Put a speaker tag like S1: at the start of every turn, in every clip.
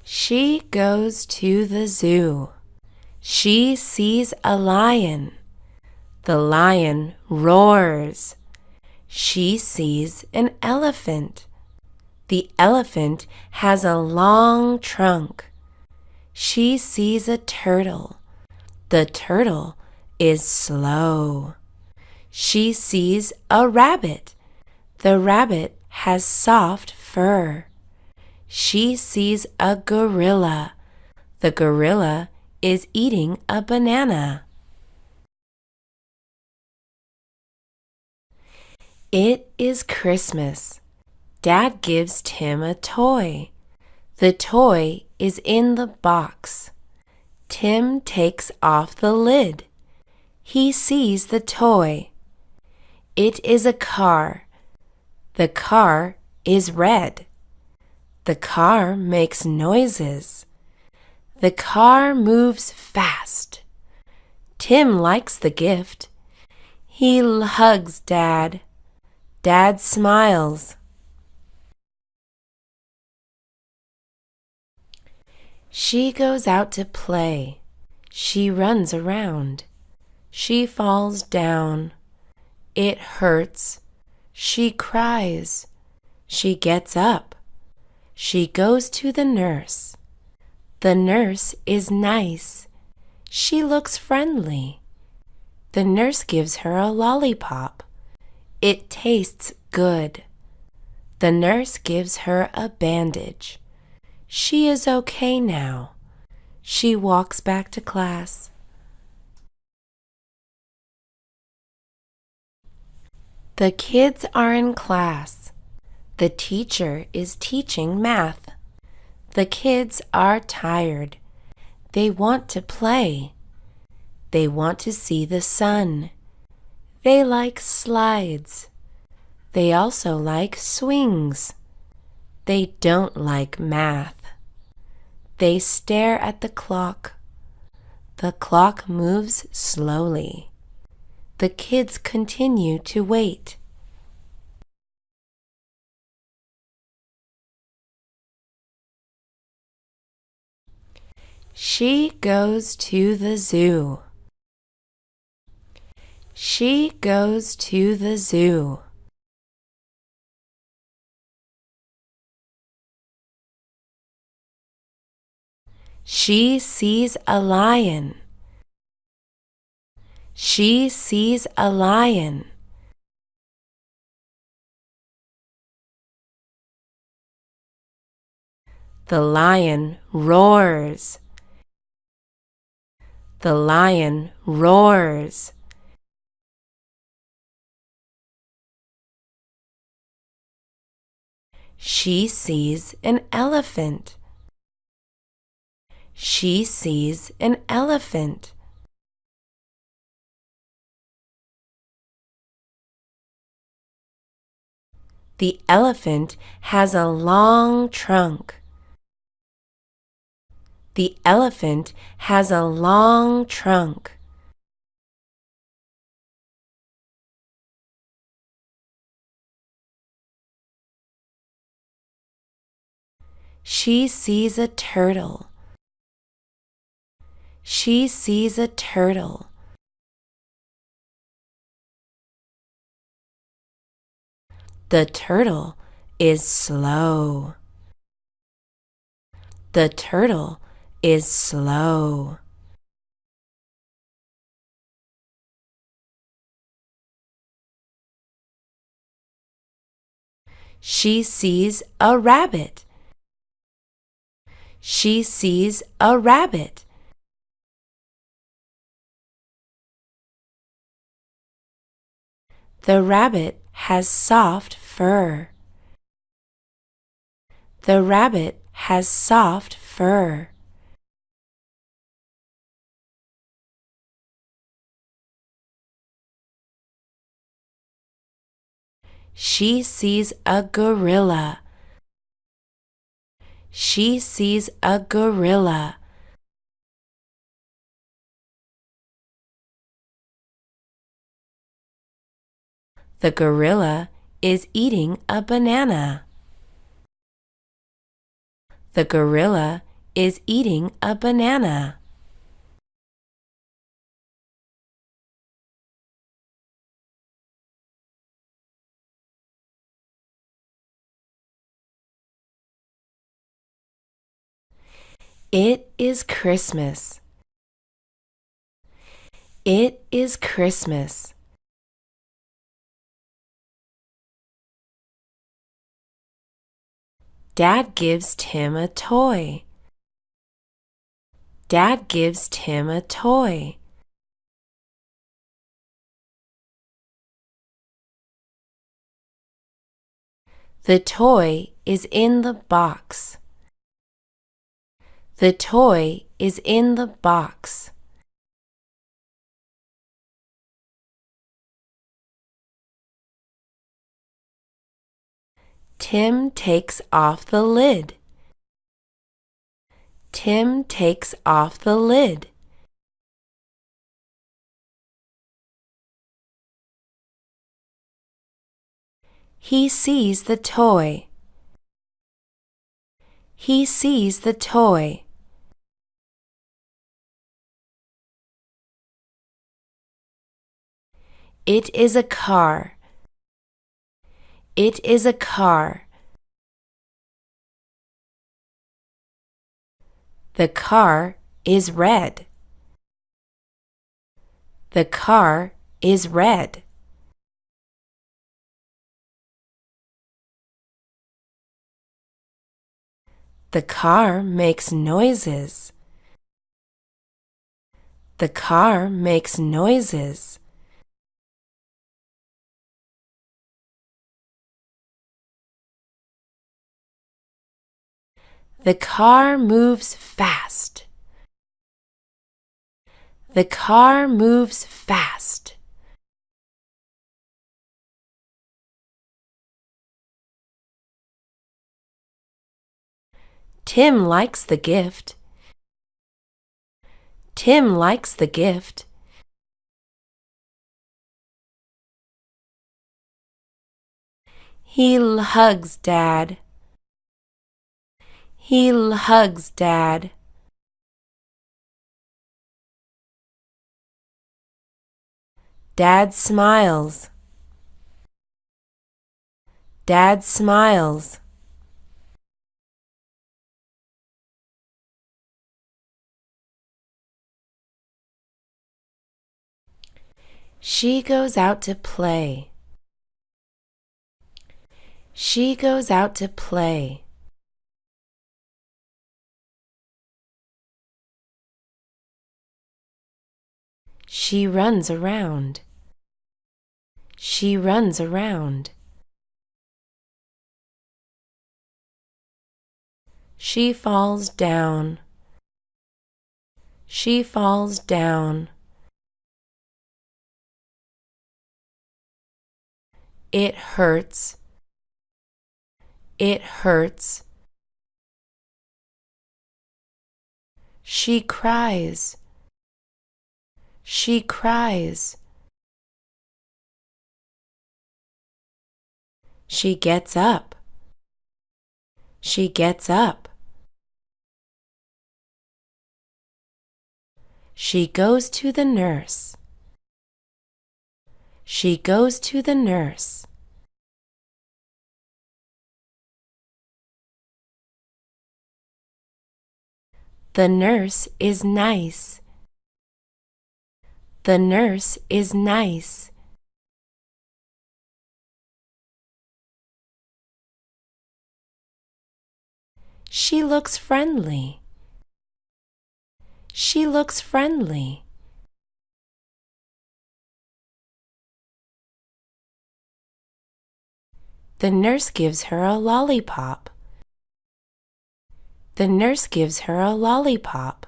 S1: She goes to the zoo. She sees a lion. The lion roars. She sees an elephant. The elephant has a long trunk. She sees a turtle. The turtle is slow. She sees a rabbit. The rabbit has soft fur. She sees a gorilla. The gorilla is eating a banana. It is Christmas. Dad gives Tim a toy. The toy is in the box. Tim takes off the lid. He sees the toy. It is a car. The car is red. The car makes noises. The car moves fast. Tim likes the gift. He hugs Dad. Dad smiles. She goes out to play. She runs around. She falls down. It hurts. She cries. She gets up. She goes to the nurse. The nurse is nice. She looks friendly. The nurse gives her a lollipop. It tastes good. The nurse gives her a bandage. She is okay now. She walks back to class. The kids are in class. The teacher is teaching math. The kids are tired. They want to play. They want to see the sun. They like slides. They also like swings. They don't like math. They stare at the clock. The clock moves slowly. The kids continue to wait. She goes to the zoo. She goes to the zoo. She sees a lion. She sees a lion. The lion roars. The lion roars. She sees an elephant. She sees an elephant. The elephant has a long trunk. The elephant has a long trunk. She sees a turtle. She sees a turtle. The turtle is slow. The turtle is slow. She sees a rabbit. She sees a rabbit. The rabbit has soft fur. The rabbit has soft fur. She sees a gorilla. She sees a gorilla. The gorilla is eating a banana. The gorilla is eating a banana. It is Christmas. It is Christmas. Dad gives Tim a toy. Dad gives Tim a toy. The toy is in the box. The toy is in the box. Tim takes off the lid. Tim takes off the lid. He sees the toy. He sees the toy. It is a car. It is a car. The car is red. The car is red. The car makes noises. The car makes noises. The car moves fast. The car moves fast. Tim likes the gift. Tim likes the gift. He hugs Dad. He hugs Dad. Dad smiles. Dad smiles. She goes out to play. She goes out to play. She runs around. She runs around. She falls down. She falls down. It hurts. It hurts. She cries. She cries. She gets up. She gets up. She goes to the nurse. She goes to the nurse. The nurse is nice. The nurse is nice. She looks friendly. She looks friendly. The nurse gives her a lollipop. The nurse gives her a lollipop.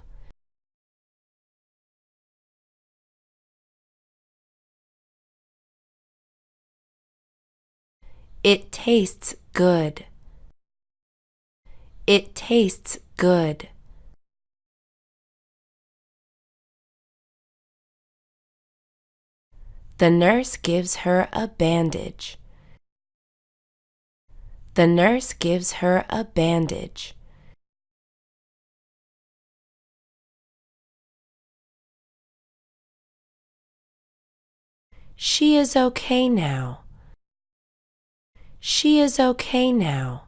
S1: It tastes good. It tastes good. The nurse gives her a bandage. The nurse gives her a bandage. She is okay now. She is okay now.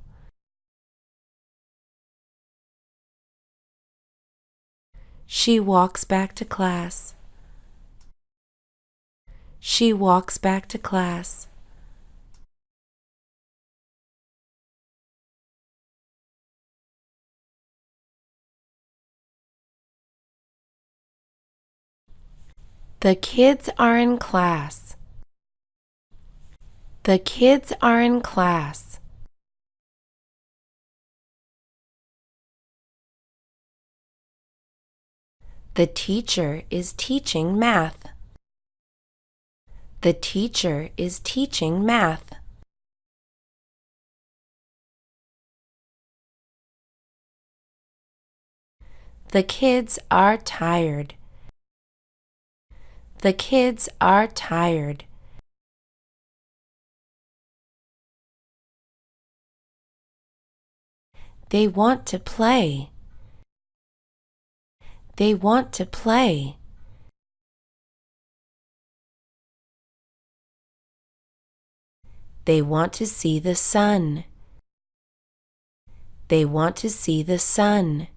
S1: She walks back to class. She walks back to class. The kids are in class. The kids are in class. The teacher is teaching math. The teacher is teaching math. The kids are tired. The kids are tired. They want to play. They want to play. They want to see the sun. They want to see the sun.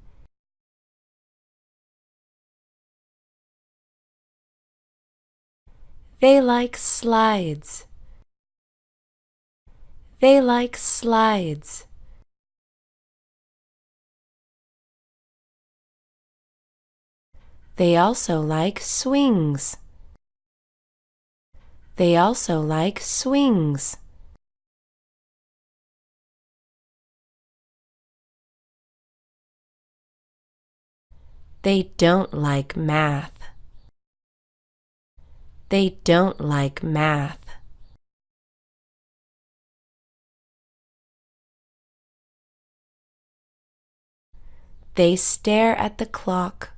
S1: They like slides. They like slides. They also like swings. They also like swings. They don't like math. They don't like math. They stare at the clock.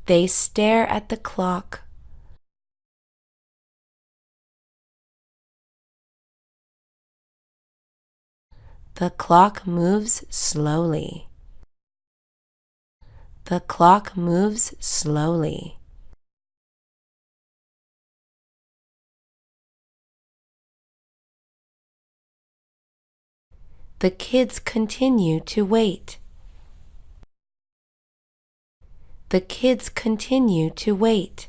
S1: They stare at the clock. The clock moves slowly. The clock moves slowly. The kids continue to wait. The kids continue to wait.